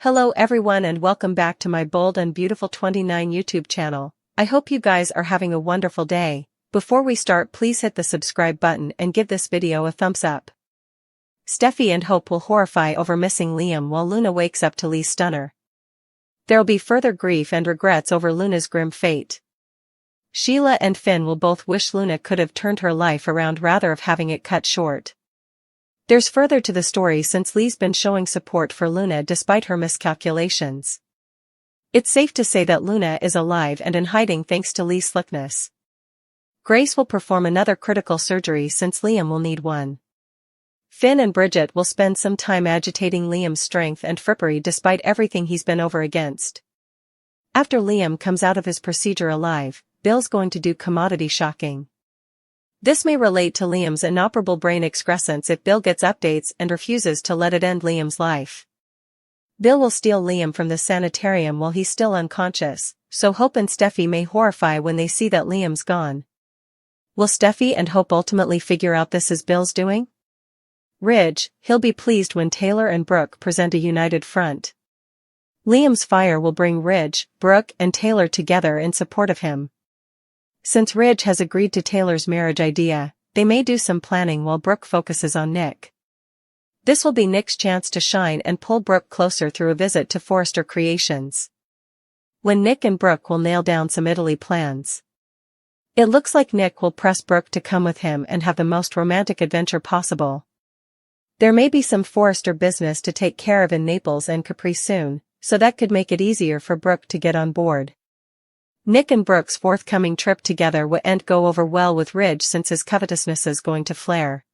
Hello everyone and welcome back to my Bold and Beautiful 29 YouTube channel. I hope you guys are having a wonderful day. Before we start, please hit the subscribe button and give this video a thumbs up. Steffy and Hope will horrify over missing Liam while Luna wakes up to Lee's stunner. There'll be further grief and regrets over Luna's grim fate. Sheila and Finn will both wish Luna could have turned her life around rather than having it cut short. There's further to the story since Lee's been showing support for Luna despite her miscalculations. It's safe to say that Luna is alive and in hiding thanks to Lee's slickness. Grace will perform another critical surgery since Liam will need one. Finn and Bridget will spend some time agitating Liam's strength and frippery despite everything he's been over against. After Liam comes out of his procedure alive, Bill's going to do commodity shocking. This may relate to Liam's inoperable brain excrescence if Bill gets updates and refuses to let it end Liam's life. Bill will steal Liam from the sanitarium while he's still unconscious, so Hope and Steffy may horrify when they see that Liam's gone. Will Steffy and Hope ultimately figure out this is Bill's doing? Ridge, he'll be pleased when Taylor and Brooke present a united front. Liam's fire will bring Ridge, Brooke and Taylor together in support of him. Since Ridge has agreed to Taylor's marriage idea, they may do some planning while Brooke focuses on Nick. This will be Nick's chance to shine and pull Brooke closer through a visit to Forrester Creations. When Nick and Brooke will nail down some Italy plans. It looks like Nick will press Brooke to come with him and have the most romantic adventure possible. There may be some Forrester business to take care of in Naples and Capri soon, so that could make it easier for Brooke to get on board. Nick and Brooke's forthcoming trip together won't go over well with Ridge since his covetousness is going to flare.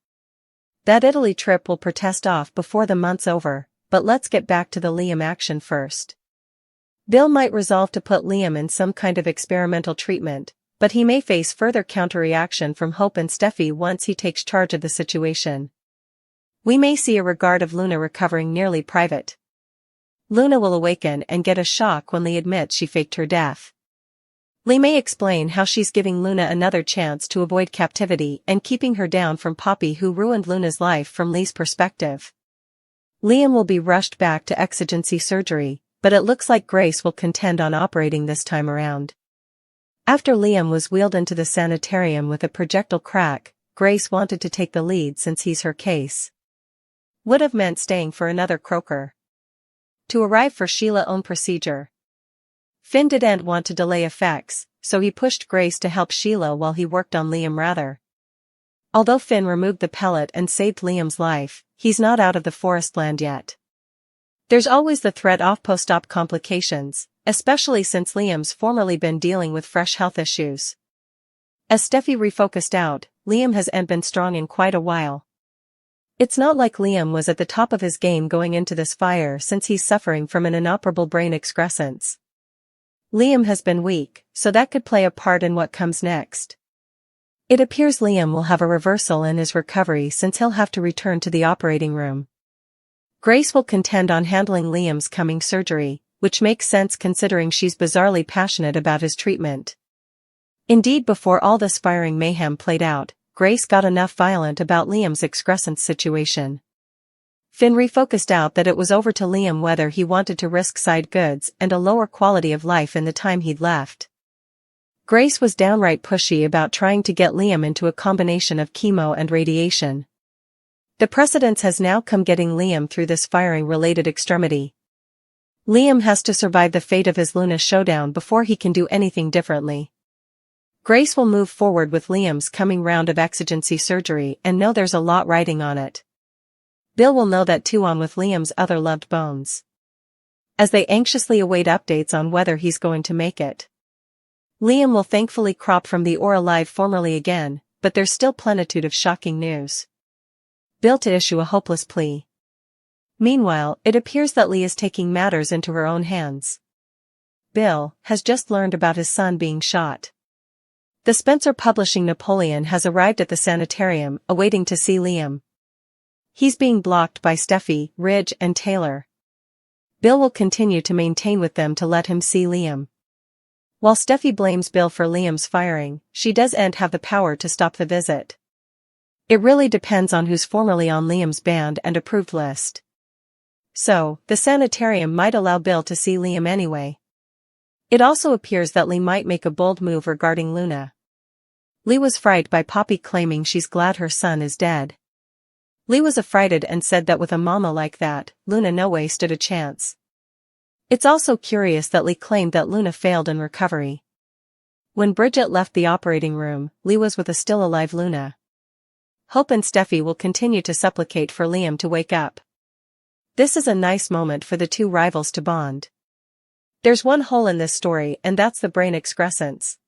That Italy trip will protest off before the month's over, but let's get back to the Liam action first. Bill might resolve to put Liam in some kind of experimental treatment, but he may face further counter-reaction from Hope and Steffy once he takes charge of the situation. We may see a regard of Luna recovering nearly private. Luna will awaken and get a shock when Lee admits she faked her death. Lee may explain how she's giving Luna another chance to avoid captivity and keeping her down from Poppy, who ruined Luna's life from Lee's perspective. Liam will be rushed back to exigency surgery, but it looks like Grace will contend on operating this time around. After Liam was wheeled into the sanitarium with a projectile crack, Grace wanted to take the lead since he's her case. Would have meant staying for another croaker. To arrive for Sheila's own procedure. Finn didn't want to delay effects, so he pushed Grace to help Sheila while he worked on Liam rather. Although Finn removed the pellet and saved Liam's life, he's not out of the forest land yet. There's always the threat of post-op complications, especially since Liam's formerly been dealing with fresh health issues. As Steffy refocused out, Liam hasn't been strong in quite a while. It's not like Liam was at the top of his game going into this fire since he's suffering from an inoperable brain excrescence. Liam has been weak, so that could play a part in what comes next. It appears Liam will have a reversal in his recovery since he'll have to return to the operating room. Grace will contend on handling Liam's coming surgery, which makes sense considering she's bizarrely passionate about his treatment. Indeed, before all this firing mayhem played out, Grace got enough violent about Liam's excrescence situation. Finn refocused out that it was over to Liam whether he wanted to risk side goods and a lower quality of life in the time he'd left. Grace was downright pushy about trying to get Liam into a combination of chemo and radiation. The precedence has now come getting Liam through this firing-related extremity. Liam has to survive the fate of his Luna showdown before he can do anything differently. Grace will move forward with Liam's coming round of exigency surgery and know there's a lot riding on it. Bill will know that too, on with Liam's other loved bones. As they anxiously await updates on whether he's going to make it. Liam will thankfully crop from the or alive formerly again, but there's still plenitude of shocking news. Bill to issue a hopeless plea. Meanwhile, it appears that Lee is taking matters into her own hands. Bill has just learned about his son being shot. The Spencer Publishing Napoleon has arrived at the sanitarium, awaiting to see Liam. He's being blocked by Steffy, Ridge and Taylor. Bill will continue to maintain with them to let him see Liam. While Steffy blames Bill for Liam's firing, she doesn't have the power to stop the visit. It really depends on who's formerly on Liam's banned and approved list. So, the sanitarium might allow Bill to see Liam anyway. It also appears that Lee might make a bold move regarding Luna. Lee was frightened by Poppy claiming she's glad her son is dead. Lee was affrighted and said that with a mama like that, Luna no way stood a chance. It's also curious that Lee claimed that Luna failed in recovery. When Bridget left the operating room, Lee was with a still-alive Luna. Hope and Steffy will continue to supplicate for Liam to wake up. This is a nice moment for the two rivals to bond. There's one hole in this story and that's the brain excrescence.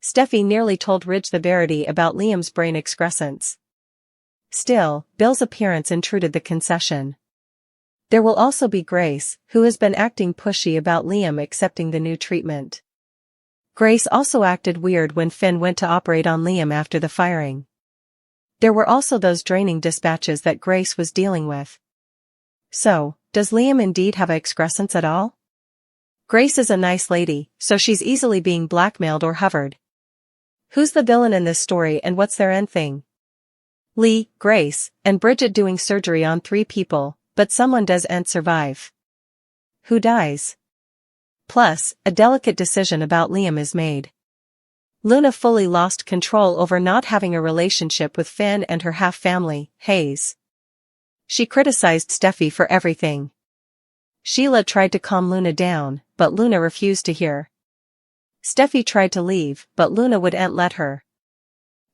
Steffy nearly told Ridge the verity about Liam's brain excrescence. Still, Bill's appearance intruded the concession. There will also be Grace, who has been acting pushy about Liam accepting the new treatment. Grace also acted weird when Finn went to operate on Liam after the firing. There were also those draining dispatches that Grace was dealing with. So, does Liam indeed have excrescence at all? Grace is a nice lady, so she's easily being blackmailed or hovered. Who's the villain in this story and what's their end thing? Lee, Grace, and Bridget doing surgery on 3 people, but someone does and survive. Who dies? Plus, a delicate decision about Liam is made. Luna fully lost control over not having a relationship with Finn and her half-family, Hayes. She criticized Steffy for everything. Sheila tried to calm Luna down, but Luna refused to hear. Steffy tried to leave, but Luna wouldn't let her.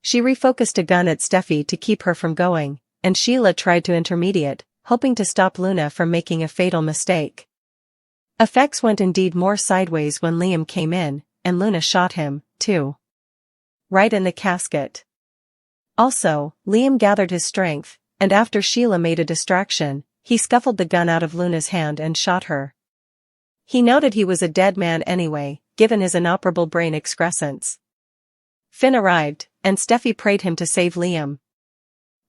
She refocused a gun at Steffy to keep her from going, and Sheila tried to intermediate, hoping to stop Luna from making a fatal mistake. Effects went indeed more sideways when Liam came in, and Luna shot him, too. Right in the casket. Also, Liam gathered his strength, and after Sheila made a distraction, he scuffled the gun out of Luna's hand and shot her. He noted he was a dead man anyway, given his inoperable brain excrescence. Finn arrived, and Steffy prayed him to save Liam.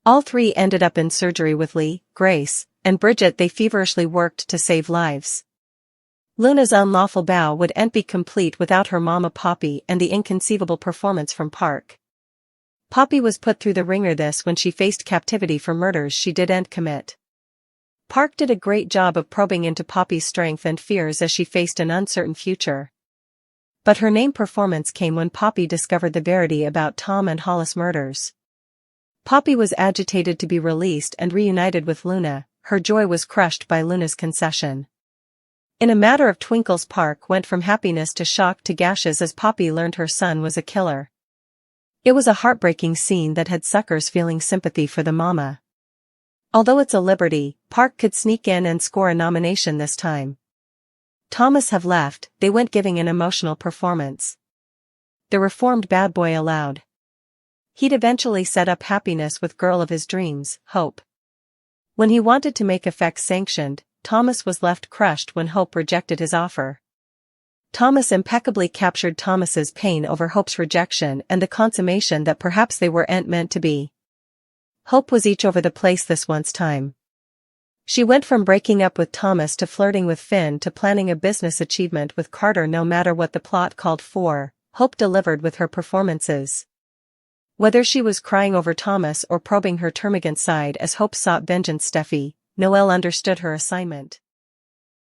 All 3 ended up in surgery with Lee, Grace, and Bridget. They feverishly worked to save lives. Luna's unlawful vow wouldn't be complete without her mama Poppy and the inconceivable performance from Park. Poppy was put through the ringer this when she faced captivity for murders she didn't commit. Park did a great job of probing into Poppy's strength and fears as she faced an uncertain future. But her main performance came when Poppy discovered the verity about Tom and Hollis murders. Poppy was agitated to be released and reunited with Luna. Her joy was crushed by Luna's concession. In a matter of twinkles, Park went from happiness to shock to gashes as Poppy learned her son was a killer. It was a heartbreaking scene that had suckers feeling sympathy for the mama. Although it's a liberty, Park could sneak in and score a nomination this time. Thomas have left, they went giving an emotional performance. The reformed bad boy allowed. He'd eventually set up happiness with girl of his dreams, Hope. When he wanted to make effects sanctioned, Thomas was left crushed when Hope rejected his offer. Thomas impeccably captured Thomas's pain over Hope's rejection and the consummation that perhaps they weren't meant to be. Hope was each over the place this once time. She went from breaking up with Thomas to flirting with Finn to planning a business achievement with Carter. No matter what the plot called for, Hope delivered with her performances. Whether she was crying over Thomas or probing her termagant side as Hope sought vengeance, Steffy, Noelle understood her assignment.